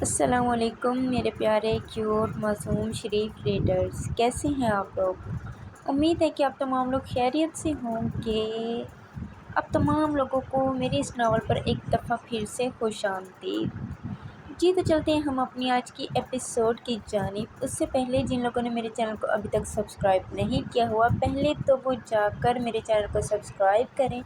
السلام علیکم میرے پیارے کیوٹ معصوم شریف ریڈرز، کیسے ہیں آپ لوگ؟ امید ہے کہ آپ تمام لوگ خیریت سے ہوں گے۔ اب تمام لوگوں کو میرے اس ناول پر ایک دفعہ پھر سے خوش آمدید۔ جی تو چلتے ہیں ہم اپنی آج کی ایپیسوڈ کی جانب۔ اس سے پہلے جن لوگوں نے میرے چینل کو ابھی تک سبسکرائب نہیں کیا ہوا، پہلے تو وہ جا کر میرے چینل کو سبسکرائب کریں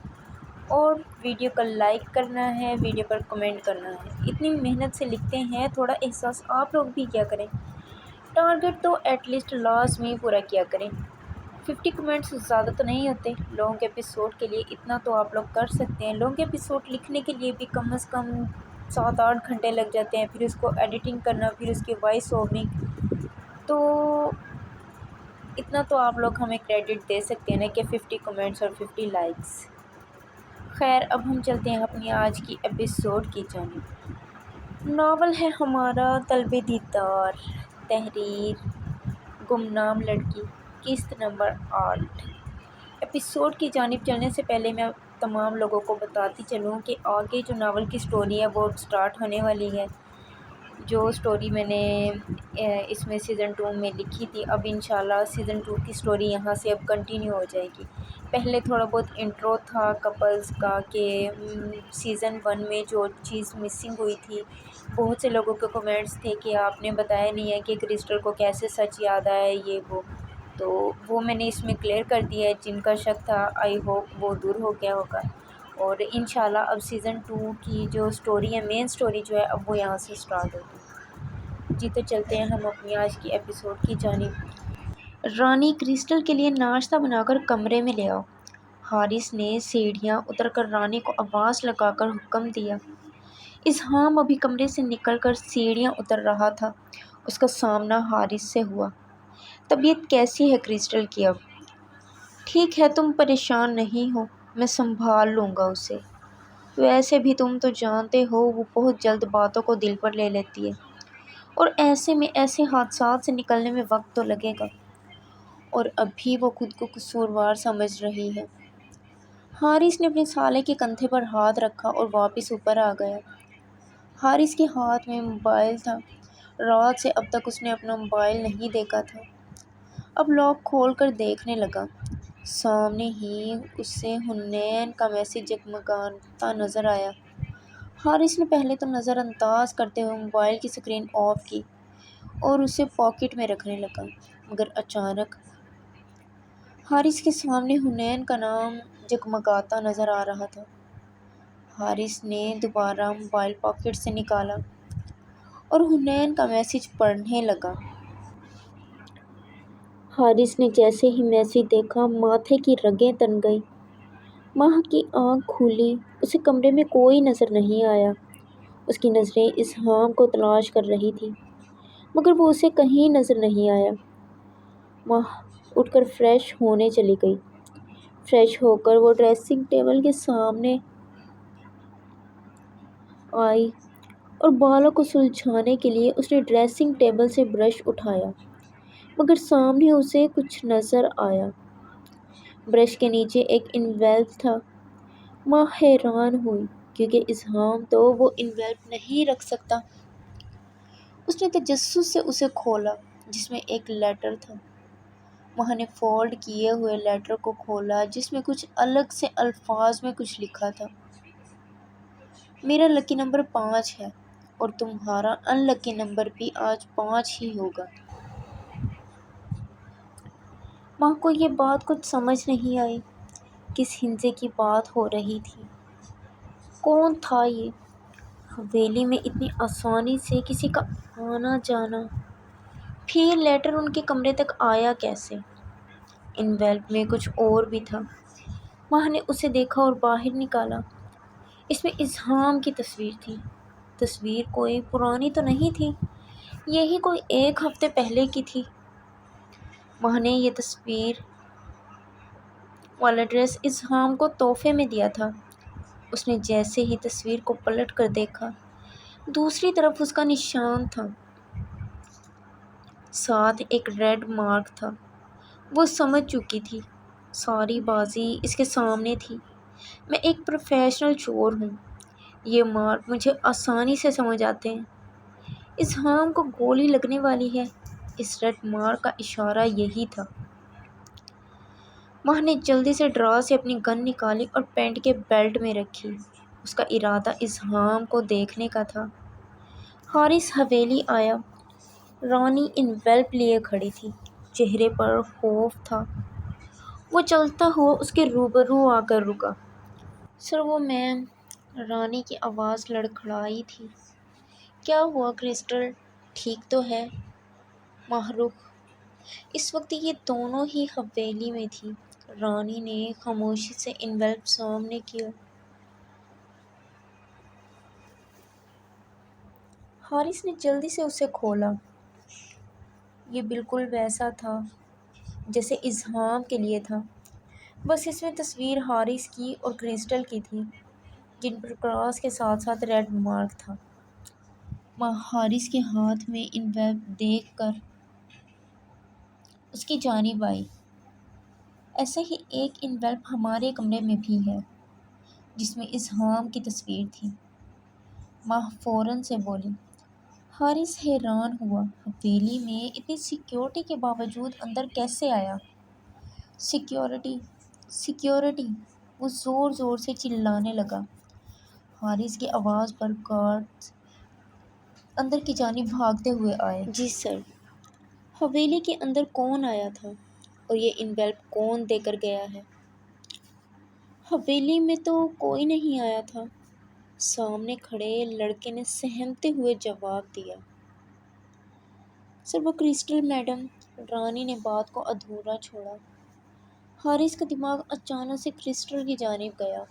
اور ویڈیو کو لائک کرنا ہے، ویڈیو پر کمنٹ کرنا ہے۔ اتنی محنت سے لکھتے ہیں، تھوڑا احساس آپ لوگ بھی کیا کریں۔ ٹارگٹ تو ایٹ لیسٹ لاسٹ میں پورا کیا کریں۔ 50 کمنٹس زیادہ تو نہیں ہوتے، لانگ ایپیسوڈ کے لیے اتنا تو آپ لوگ کر سکتے ہیں۔ لانگ ایپیسوڈ لکھنے کے لیے بھی کم از کم 7-8 گھنٹے لگ جاتے ہیں، پھر اس کو ایڈیٹنگ کرنا، پھر اس کی وائس اوورنگ، تو اتنا تو آپ لوگ ہمیں کریڈٹ دے سکتے ہیں نا کہ 50 کمنٹس اور 50 لائکس۔ خیر، اب ہم چلتے ہیں اپنی آج کی ایپیسوڈ کی جانب۔ ناول ہے ہمارا طلب دیدار، تحریر گمنام لڑکی، قسط نمبر 8۔ ایپیسوڈ کی جانب چلنے سے پہلے میں تمام لوگوں کو بتاتی چلوں کہ آگے جو ناول کی سٹوری ہے وہ سٹارٹ ہونے والی ہے۔ جو سٹوری میں نے اس میں سیزن 2 میں لکھی تھی، اب انشاءاللہ سیزن 2 کی سٹوری یہاں سے اب کنٹینیو ہو جائے گی۔ پہلے تھوڑا بہت انٹرو تھا کپلز کا کہ سیزن 1 میں جو چیز مسنگ ہوئی تھی، بہت سے لوگوں کے کمنٹس تھے کہ آپ نے بتایا نہیں ہے کہ کرسٹل کو کیسے سچ یاد آیا ہے، یہ تو وہ میں نے اس میں کلیئر کر دیا ہے۔ جن کا شک تھا آئی ہوپ وہ دور ہو گیا ہوگا، اور انشاءاللہ اب سیزن 2 کی جو سٹوری ہے، مین سٹوری جو ہے، اب وہ یہاں سے سٹارٹ ہوگی۔ جی تو چلتے ہیں ہم اپنی آج کی ایپیسوڈ کی جانب۔ رانی، کرسٹل کے لیے ناشتہ بنا کر کمرے میں لے آؤ۔ حارث نے سیڑھیاں اتر کر رانی کو آواز لگا کر حکم دیا۔ اذہان ابھی کمرے سے نکل کر سیڑھیاں اتر رہا تھا، اس کا سامنا حارث سے ہوا۔ طبیعت کیسی ہے کرسٹل کی اب؟ ٹھیک ہے، تم پریشان نہیں ہو، میں سنبھال لوں گا اسے۔ ویسے بھی تم تو جانتے ہو وہ بہت جلد باتوں کو دل پر لے لیتی ہے، اور ایسے میں ایسے حادثات سے نکلنے میں وقت تو لگے گا، اور ابھی وہ خود کو قصوروار سمجھ رہی ہے۔ حارث نے اپنے سالے کے کندھے پر ہاتھ رکھا اور واپس اوپر آ گیا۔ حارث کے ہاتھ میں موبائل تھا۔ رات سے اب تک اس نے اپنا موبائل نہیں دیکھا تھا۔ اب لاک کھول کر دیکھنے لگا۔ سامنے ہی اسے حنین کا میسج جگمگاتا نظر آیا۔ حارث نے پہلے تو نظر انداز کرتے ہوئے موبائل کی سکرین آف کی اور اسے پاکٹ میں رکھنے لگا، مگر اچانک حارث کے سامنے حنین کا نام جگمگاتا نظر آ رہا تھا۔ حارث نے دوبارہ موبائل پاکٹ سے نکالا اور حنین کا میسج پڑھنے لگا۔ حارث نے جیسے ہی میسج دیکھا، ماتھے کی رگیں تن گئیں۔ ماہ کی آنکھ کھلی، اسے کمرے میں کوئی نظر نہیں آیا۔ اس کی نظریں اذہان کو تلاش کر رہی تھیں، مگر وہ اسے کہیں نظر نہیں آیا۔ ماہ اٹھ کر فریش ہونے چلی گئی۔ فریش ہو کر وہ ڈریسنگ ٹیبل کے سامنے آئی اور بالوں کو سلجھانے کے لیے اس نے ڈریسنگ ٹیبل سے برش اٹھایا، مگر سامنے اسے کچھ نظر آیا۔ برش کے نیچے ایک انویلپ تھا۔ ماہ حیران ہوئی، کیونکہ اذہان تو وہ انویلپ نہیں رکھ سکتا۔ اس نے تجسس سے اسے کھولا، جس میں ایک لیٹر تھا۔ ماہ نے فولڈ کیے ہوئے لیٹر کو کھولا، جس میں کچھ الگ سے الفاظ میں کچھ لکھا تھا۔ میرا لکی نمبر 5 ہے، اور تمہارا ان لکی نمبر بھی آج 5 ہی ہوگا۔ ماہ کو یہ بات کچھ سمجھ نہیں آئی۔ کس ہندسے کی بات ہو رہی تھی؟ کون تھا یہ؟ حویلی میں اتنی آسانی سے کسی کا آنا جانا؟ پھر لیٹر ان کے کمرے تک آیا کیسے؟ انویلپ میں کچھ اور بھی تھا۔ ماہ نے اسے دیکھا اور باہر نکالا۔ اس میں اذہان کی تصویر تھی۔ تصویر کوئی پرانی تو نہیں تھی، یہی کوئی 1 ہفتے پہلے کی تھی۔ ماہ نے یہ تصویر والا ڈریس اذہان کو تحفے میں دیا تھا۔ اس نے جیسے ہی تصویر کو پلٹ کر دیکھا، دوسری طرف اس کا نشان تھا، ساتھ ایک ریڈ مارک تھا۔ وہ سمجھ چکی تھی، ساری بازی اس کے سامنے تھی۔ میں ایک پروفیشنل چور ہوں، یہ مارک مجھے آسانی سے سمجھ آتے ہیں۔ اذہان کو گولی لگنے والی ہے۔ اس رٹ مار کا اشارہ یہی تھا۔ ماہ نے جلدی سے ڈرا سے اپنی گن نکالی اور پینٹ کے بیلٹ میں رکھی۔ اس کا ارادہ اذہان کو دیکھنے کا تھا۔ حارث حویلی آیا۔ رانی انویلپ لیے کھڑی تھی، چہرے پر خوف تھا۔ وہ چلتا ہوا اس کے روبرو آ کر رکا۔ سر وہ میم، رانی کی آواز لڑکھڑائی تھی۔ کیا ہوا کرسٹل، ٹھیک تو ہے؟ ماہ رک۔ اس وقت یہ دونوں ہی حویلی میں تھی۔ رانی نے خاموشی سے انویلپ سامنے کیا۔ حارث نے جلدی سے اسے کھولا۔ یہ بالکل ویسا تھا جیسے اذہان کے لیے تھا، بس اس میں تصویر حارث کی اور کرسٹل کی تھی، جن پر کراس کے ساتھ ساتھ ریڈ مارک تھا۔ ماہ حارث کے ہاتھ میں انویلپ دیکھ کر اس کی جانب آئی۔ ایسا ہی ایک انویلپ ہمارے کمرے میں بھی ہے، جس میں اذہان کی تصویر تھی۔ ماہ فوراً سے بولی۔ حارث حیران ہوا، حویلی میں اتنی سیکیورٹی کے باوجود اندر کیسے آیا؟ سیکیورٹی، سیکیورٹی، وہ زور زور سے چلانے لگا۔ حارث کی آواز پر گارڈز اندر کی جانب بھاگتے ہوئے آئے۔ جی سر۔ حویلی کے اندر کون آیا تھا اور یہ انویلپ کون دے کر گیا ہے؟ حویلی میں تو کوئی نہیں آیا تھا، سامنے کھڑے لڑکے نے سہمتے ہوئے جواب دیا۔ سر وہ کرسٹل میڈم، رانی نے بات کو ادھورا چھوڑا۔ حارث کا دماغ اچانک سے کرسٹل کی جانب گیا۔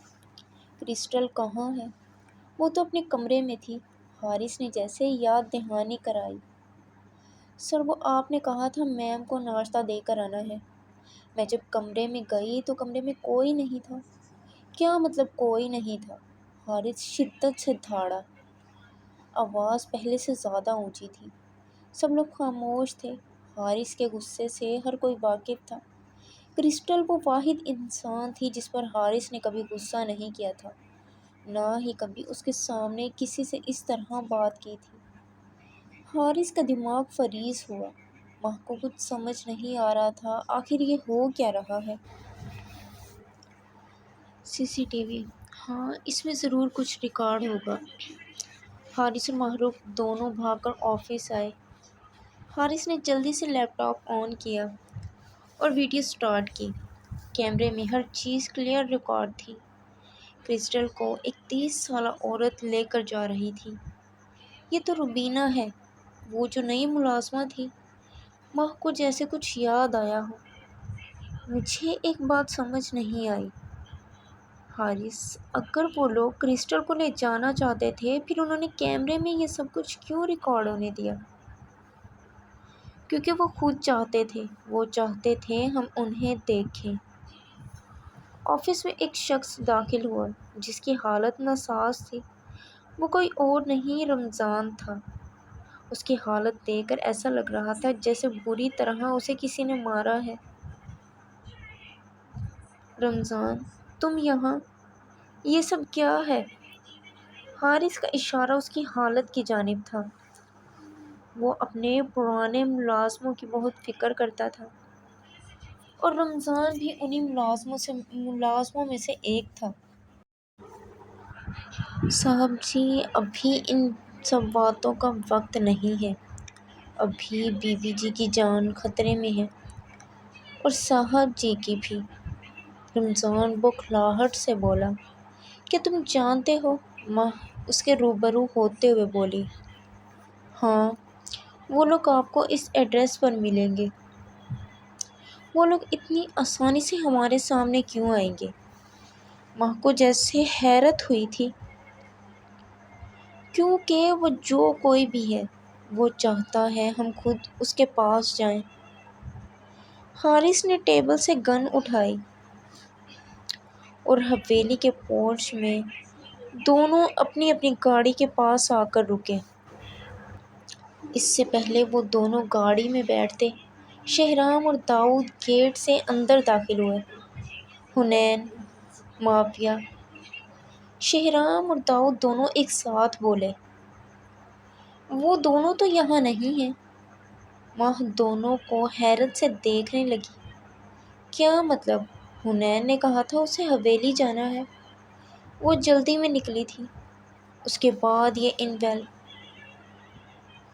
کرسٹل کہاں ہے؟ وہ تو اپنے کمرے میں تھی۔ حارث نے جیسے یاد دہانی کرائی۔ سر وہ آپ نے کہا تھا میم کو ناشتہ دے کر آنا ہے۔ میں جب کمرے میں گئی تو کمرے میں کوئی نہیں تھا۔ کیا مطلب کوئی نہیں تھا؟ حارث شدت سے دھاڑا۔ آواز پہلے سے زیادہ اونچی تھی۔ سب لوگ خاموش تھے۔ حارث کے غصے سے ہر کوئی واقف تھا۔ کرسٹل وہ واحد انسان تھی جس پر حارث نے کبھی غصہ نہیں کیا تھا، نہ ہی کبھی اس کے سامنے کسی سے اس طرح بات کی تھی۔ حارث کا دماغ فریز ہوا۔ ماہ کو کچھ سمجھ نہیں آ رہا تھا، آخر یہ ہو کیا رہا ہے؟ سی سی ٹی وی، ہاں اس میں ضرور کچھ ریکارڈ ہوگا۔ حارث اور ماہ رخ دونوں بھاگ کر آفس آئے۔ حارث نے جلدی سے لیپ ٹاپ آن کیا اور ویڈیو سٹارٹ کی۔ کیمرے میں ہر چیز کلیئر ریکارڈ تھی۔ کرسٹل کو ایک 30 سالہ عورت لے کر جا رہی تھی۔ یہ تو روبینہ ہے، وہ جو نئی ملازمہ تھی۔ ماہ کو جیسے کچھ یاد آیا ہو۔ مجھے ایک بات سمجھ نہیں آئی حارث، اگر وہ لوگ کرسٹل کو لے جانا چاہتے تھے پھر انہوں نے کیمرے میں یہ سب کچھ کیوں ریکارڈ ہونے دیا؟ کیونکہ وہ خود چاہتے تھے، وہ چاہتے تھے ہم انہیں دیکھیں۔ آفس میں ایک شخص داخل ہوا جس کی حالت ناساز تھی۔ وہ کوئی اور نہیں رمضان تھا۔ اس کی حالت دیکھ کر ایسا لگ رہا تھا جیسے بری طرح اسے کسی نے مارا ہے۔ رمضان، تم یہاں؟ یہ سب کیا ہے؟ حارث کا اشارہ اس کی حالت کی جانب تھا۔ وہ اپنے پرانے ملازموں کی بہت فکر کرتا تھا، اور رمضان بھی انہی ملازموں میں سے ایک تھا۔ صاحب جی، ابھی ان سب باتوں کا وقت نہیں ہے۔ ابھی بی بی جی کی جان خطرے میں ہے، اور صاحب جی کی بھی۔ رمضان بوکھلاہٹ سے بولا۔ کیا تم جانتے ہو؟ ماہ اس کے روبرو ہوتے ہوئے بولی۔ ہاں، وہ لوگ آپ کو اس ایڈریس پر ملیں گے۔ وہ لوگ اتنی آسانی سے ہمارے سامنے کیوں آئیں گے؟ ماہ کو جیسے حیرت ہوئی تھی۔ کیونکہ وہ جو کوئی بھی ہے، وہ چاہتا ہے ہم خود اس کے پاس جائیں۔ حارث نے ٹیبل سے گن اٹھائی اور حویلی کے پورچ میں دونوں اپنی اپنی گاڑی کے پاس آ کر رکے۔ اس سے پہلے وہ دونوں گاڑی میں بیٹھتے، شہرام اور داؤد گیٹ سے اندر داخل ہوئے۔ حنین، معاویہ، شہرام اور داؤد دونوں ایک ساتھ بولے۔ وہ دونوں تو یہاں نہیں ہیں۔ ماہ دونوں کو حیرت سے دیکھنے لگی۔ کیا مطلب؟ حنین نے کہا تھا اسے حویلی جانا ہے۔ وہ جلدی میں نکلی تھی۔ اس کے بعد یہ انویل۔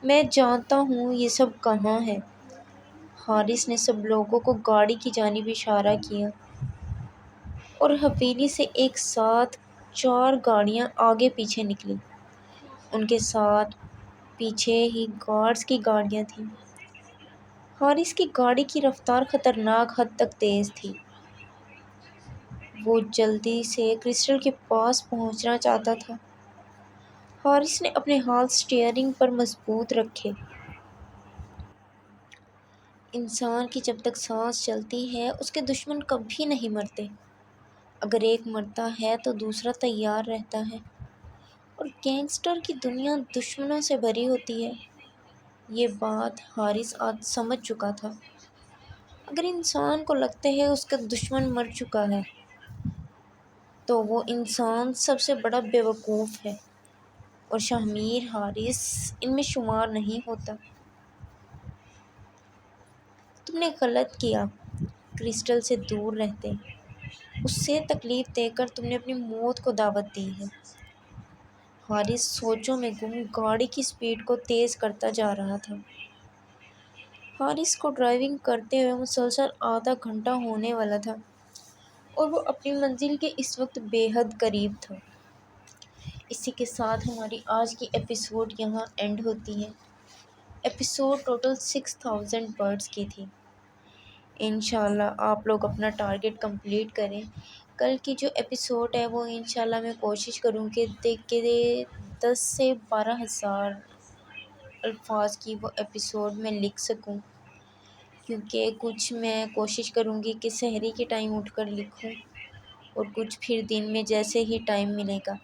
میں جانتا ہوں یہ سب کہاں ہے۔ حارث نے سب لوگوں کو گاڑی کی جانب اشارہ کیا اور حویلی سے ایک ساتھ 4 گاڑیاں آگے پیچھے نکلیں۔ ان کے ساتھ پیچھے ہی گارڈز کی گاڑیاں تھیں۔ حارث کی گاڑی کی رفتار خطرناک حد تک تیز تھی۔ وہ جلدی سے کرسٹل کے پاس پہنچنا چاہتا تھا۔ حارث نے اپنے ہاتھ اسٹیئرنگ پر مضبوط رکھے۔ انسان کی جب تک سانس چلتی ہے اس کے دشمن کبھی نہیں مرتے۔ اگر ایک مرتا ہے تو دوسرا تیار رہتا ہے، اور گینگسٹر کی دنیا دشمنوں سے بھری ہوتی ہے۔ یہ بات حارث آج سمجھ چکا تھا۔ اگر انسان کو لگتا ہے اس کا دشمن مر چکا ہے تو وہ انسان سب سے بڑا بیوقوف ہے، اور شاہ میر حارث ان میں شمار نہیں ہوتا۔ تم نے غلط کیا کرسٹل سے دور رہتے۔ اس سے تکلیف دے کر تم نے اپنی موت کو دعوت دی ہے۔ حارث سوچوں میں گم گاڑی کی سپیڈ کو تیز کرتا جا رہا تھا۔ حارث کو ڈرائیونگ کرتے ہوئے مسلسل آدھا گھنٹہ ہونے والا تھا، اور وہ اپنی منزل کے اس وقت بے حد قریب تھا۔ اسی کے ساتھ ہماری آج کی ایپیسوڈ یہاں اینڈ ہوتی ہے۔ ایپیسوڈ ٹوٹل 6000 ورڈز کی تھی۔ انشاءاللہ آپ لوگ اپنا ٹارگٹ کمپلیٹ کریں۔ کل کی جو ایپیسوڈ ہے وہ انشاءاللہ میں کوشش کروں کہ 10 سے 12 ہزار الفاظ کی وہ ایپیسوڈ میں لکھ سکوں، کیونکہ کچھ میں کوشش کروں گی کہ سحری کے ٹائم اٹھ کر لکھوں، اور کچھ پھر دن میں جیسے ہی ٹائم ملے گا۔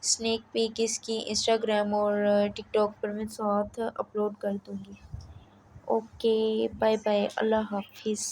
اسنیک پیک اس کی انسٹاگرام اور ٹک ٹاک پر میں ساتھ اپلوڈ کر دوں گی۔ اوکے، بائے بائے، اللہ حافظ۔